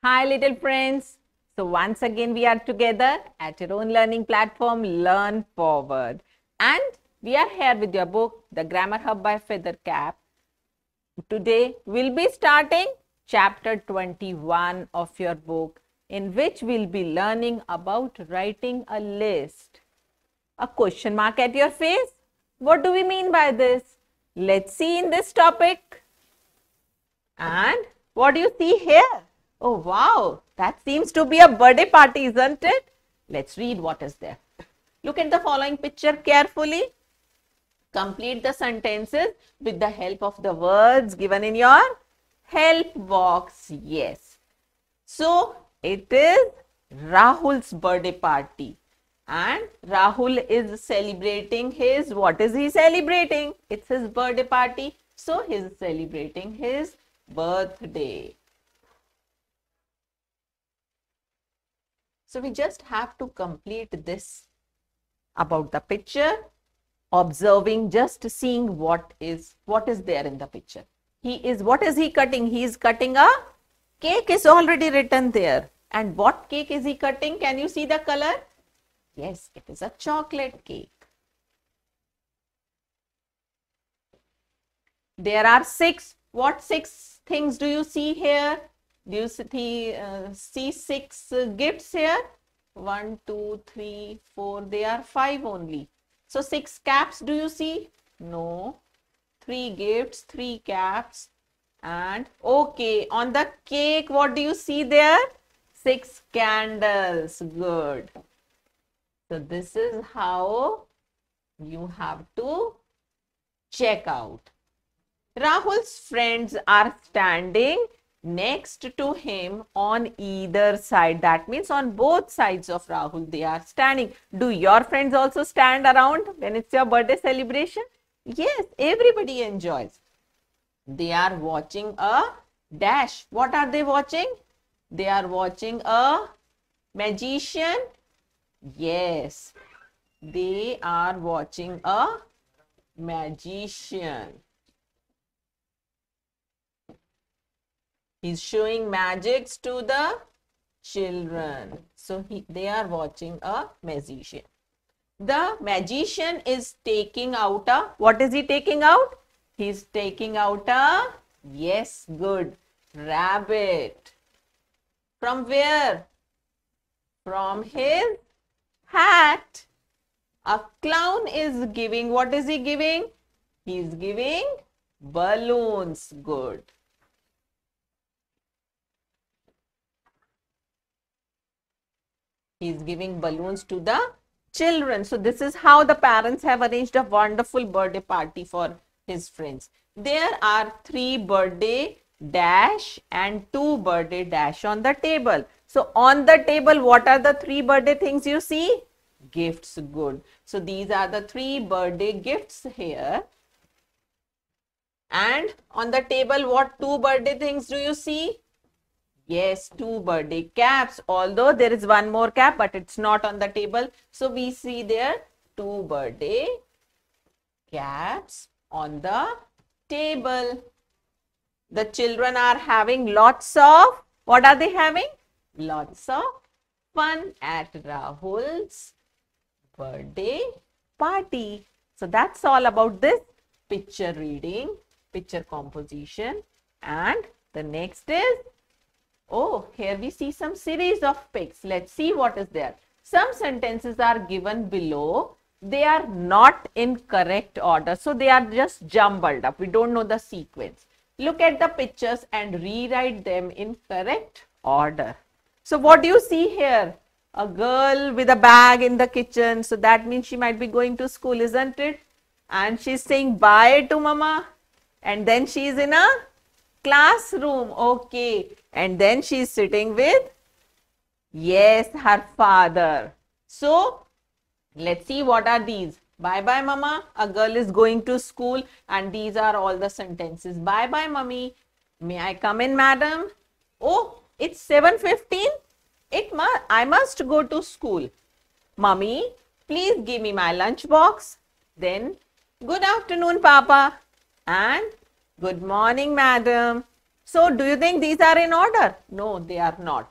Hi, little friends. So, once again, we are together at your own learning platform, Learn Forward. And we are here with your book, The Grammar Hub by Feathercap. Today, we'll be starting chapter 21 of your book, in which we'll be learning about writing a list. A question mark at your face? What do we mean by this? Let's see in this topic. And what do you see here? Oh, wow, that seems to be a birthday party, isn't it? Let's read what is there. Look at the following picture carefully. Complete the sentences with the help of the words given in your help box. Yes. So, it is Rahul's birthday party. And Rahul is celebrating his, what is he celebrating? It's his birthday party. So, he is celebrating his birthday. So we just have to complete this about the picture, observing, just seeing what is there in the picture. What is he cutting? He is cutting a cake, is already written there. And what cake is he cutting? Can you see the color? Yes, it is a chocolate cake. There are six. What six things do you see here? Do you see six gifts here? 1, 2, 3, 4. They are 5 only. So 6 caps do you see? No. 3 gifts, 3 caps. And okay, on the cake, what do you see there? 6 candles. Good. So this is how you have to check out. Rahul's friends are standing next to him on either side. That means on both sides of Rahul they are standing. Do your friends also stand around when it's your birthday celebration? Yes, everybody enjoys. They are watching a dash. What are they watching? They are watching a magician. Yes, they are watching a magician. He's showing magics to the children. So they are watching a magician. The magician is taking out a, what is he taking out? He's taking out a, yes, good, rabbit. From where? From his hat. A clown is giving, what is he giving? He's giving balloons. Good. He is giving balloons to the children. So this is how the parents have arranged a wonderful birthday party for his friends. There are 3 birthday dash and 2 birthday dash on the table. So on the table, what are the 3 birthday things you see? Gifts. Good. So these are the 3 birthday gifts here. And on the table, what 2 birthday things do you see? Yes, 2 birthday caps, although there is one more cap, but it's not on the table. So we see there 2 birthday caps on the table. The children are having lots of, what are they having? Lots of fun at Rahul's birthday party. So that's all about this picture reading, picture composition. And the next is, oh, here we see some series of pics. Let's see what is there. Some sentences are given below. They are not in correct order. So they are just jumbled up. We don't know the sequence. Look at the pictures and rewrite them in correct order. So what do you see here? A girl with a bag in the kitchen. So that means she might be going to school, isn't it? And she's saying bye to mama. And then she's in a classroom. Okay. And then she's sitting with, yes, her father. So, let's see what are these. Bye bye mama. A girl is going to school and these are all the sentences. Bye bye mummy. May I come in, madam? Oh, it's 7:15. I must go to school. Mummy, please give me my lunch box. Then, good afternoon, Papa. And good morning, madam. So do you think these are in order? No, they are not.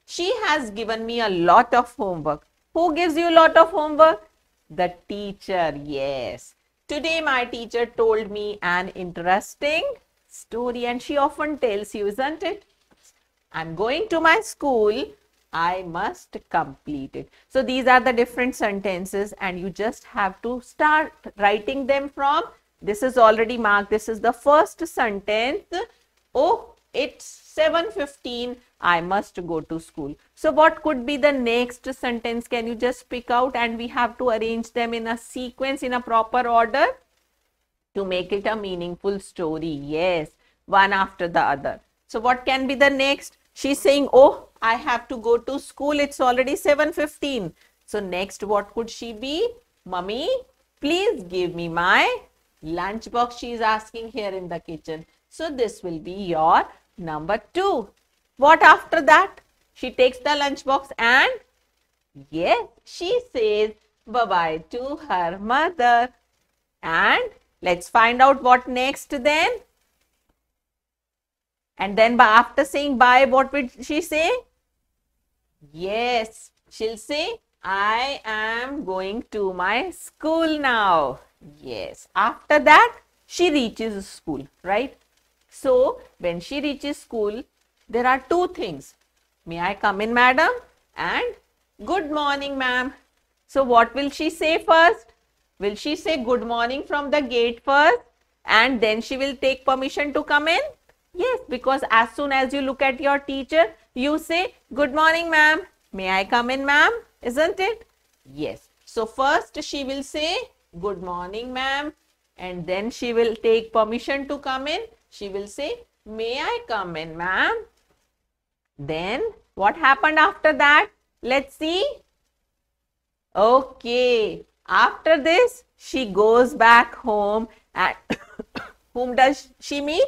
She has given me a lot of homework. Who gives you a lot of homework? The teacher, yes. Today my teacher told me an interesting story, and she often tells you, isn't it? I'm going to my school. I must complete it. So these are the different sentences, and you just have to start writing them from. This is already marked. This is the first sentence. Oh, it's 7:15. I must go to school. So what could be the next sentence? Can you just pick out, and we have to arrange them in a sequence, in a proper order to make it a meaningful story. Yes, one after the other. So what can be the next? She's saying, oh, I have to go to school. It's already 7:15. So next, what could she be? Mummy, please give me my lunchbox. She is asking here in the kitchen. So this will be your number 2. What after that? She takes the lunchbox and yes, she says bye-bye to her mother. And let's find out what next then. And then after saying bye, what will she say? Yes, she'll say, I am going to my school now. Yes, after that, she reaches school, right? So, when she reaches school, there are 2 things. May I come in, madam? And good morning, ma'am. So, what will she say first? Will she say good morning from the gate first and then she will take permission to come in? Yes, because as soon as you look at your teacher, you say, good morning, ma'am. May I come in, ma'am? Isn't it? Yes. So first she will say, good morning, ma'am. And then she will take permission to come in. She will say, may I come in, ma'am? Then what happened after that? Let's see. Okay. After this, she goes back home and whom does she meet?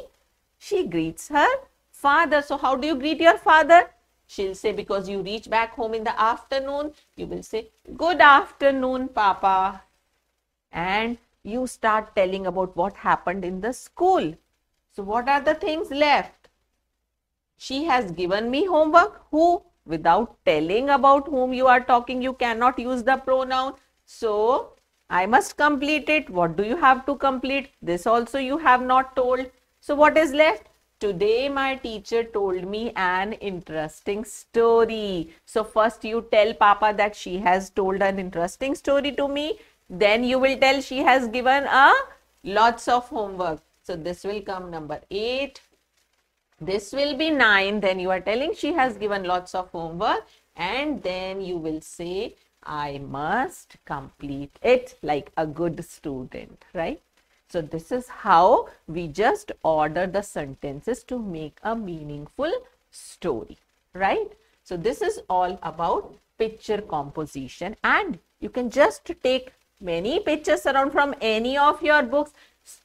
She greets her father. So how do you greet your father? She'll say, because you reach back home in the afternoon, you will say, good afternoon, Papa. And you start telling about what happened in the school. So what are the things left? She has given me homework. Who? Without telling about whom you are talking, you cannot use the pronoun. So I must complete it. What do you have to complete? This also you have not told. So what is left? Today my teacher told me an interesting story. So first you tell Papa that she has told an interesting story to me. Then you will tell she has given lots of homework. So this will come number 8. This will be 9. Then you are telling she has given lots of homework. And then you will say, I must complete it like a good student, right? So this is how we just order the sentences to make a meaningful story, right? So this is all about picture composition, and you can just take many pictures around from any of your books,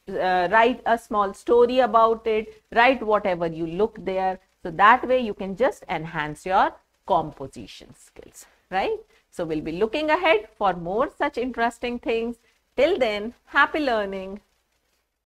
write a small story about it, write whatever you look there. So that way you can just enhance your composition skills, right? So we'll be looking ahead for more such interesting things. Till then, happy learning.